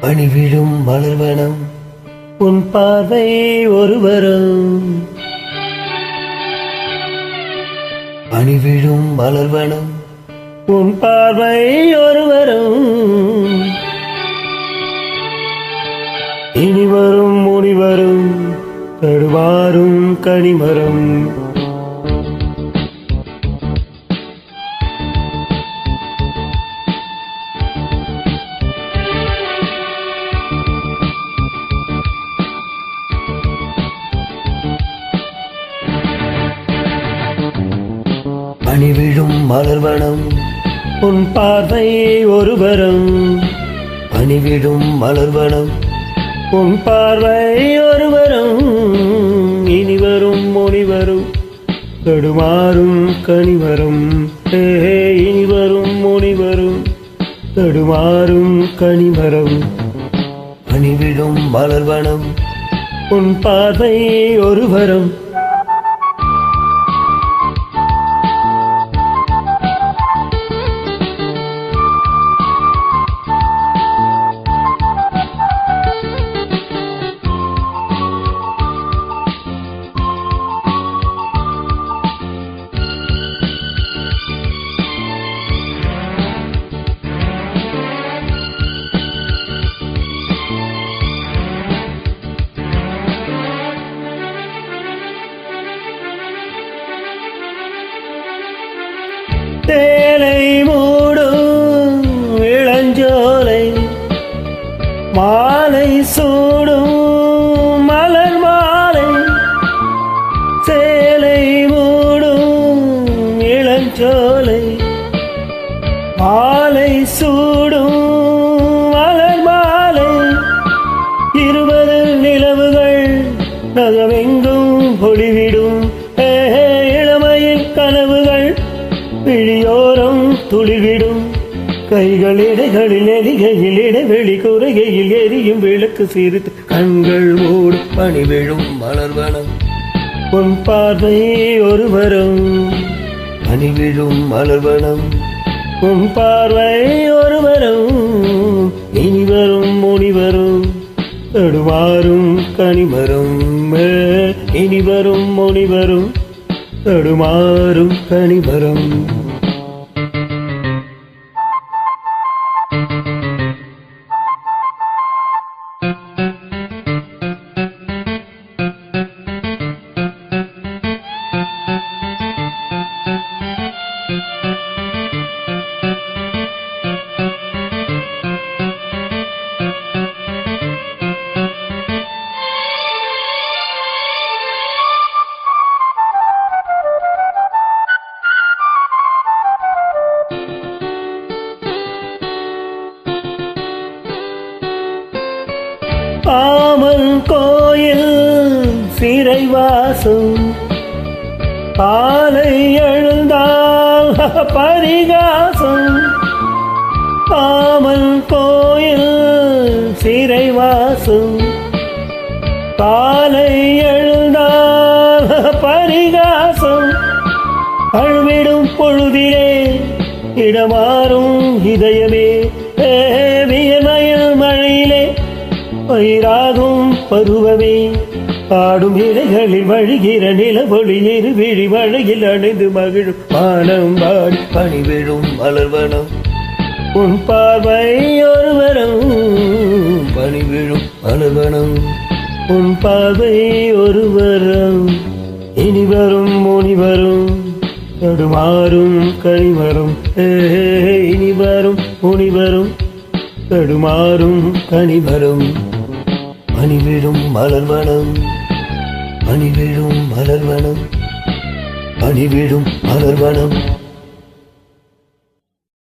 பணிவிடும் மலர்வனம் உன் பார்வை ஒருவரும். பணிவிடும் மலர்வனம் உன் பார்வை ஒருவரும். இனிவரும் முனிவரும் தடுவாரும் கனிமரம். பணிவிடும் மலர்வனம் உன் பார்வை ஒருவரும். பணிவிடும் மலர்வனம் உன் பார்வை ஒருவரும். இனிவரும் முனிவரும் தடுமாறும் கனிவரும். இனிவரும் முனிவரும் தடுமாறும் கனிமரம். பணிவிடும் மலர்வனம் உன் பார்வை ஒருவரும். தேனை மூடும் இளஞ்சோலை மாலை சூடும் மலர் மாலை. சேலை மூடும் இளஞ்சோலை மாலை சூடும் மலர் மாலை. 20 நிலவுகள் நகமெங்கும் பொழிவிடும். இளமையின் கனவுகள் விழியோரம் துளிவிடும். கைகள் இடைகளில் எரிகையில் இடைவெளி குறைகையில் எரியும் விளக்கு சிரித்து கண்கள் மூடும். பணிவிடும் மலர்வனம் உன் பார்வை ஒருவரும். பணிவிடும் மலர்வனம் உன் பார்வை ஒருவரும். இனிவரும் முனிவரும் தடுமாறும் கனிமரம். இனிவரும் முனிவரும் தடுமாறும் கனிமரம். காமன் கோயில் சிறைவாசம் காலை எழுந்தால் பரிகாசம். காமன் கோயில் சிறைவாசம் காலை எழுந்தால் பரிகாசம். அழுவிடும் பொழுதிலே இடமாறும் இதயமே. வியமயில் மழையிலே பயிராகும் பருவமே. பாடும் இலைகளில் வழிகிற நிலவொளி இருவிழி மழையில் அணைந்து மகிழும் வானம் பாடி. பணிவிடும் மலர்வனம் உன் பார்வை ஒருவரும். பணிவிடும் மலர்வனம் உன் பார்வை ஒருவரும். இனிவரும் முனிவரும் தடுமாறும் கனிமரம். இனிவரும் முனிவரும் தடுமாறும் கனிமரம். பணிவிடும் மலர்வனம் பணிவிடும் மலர்வனம் பணிவிடும் மலர்வனம்.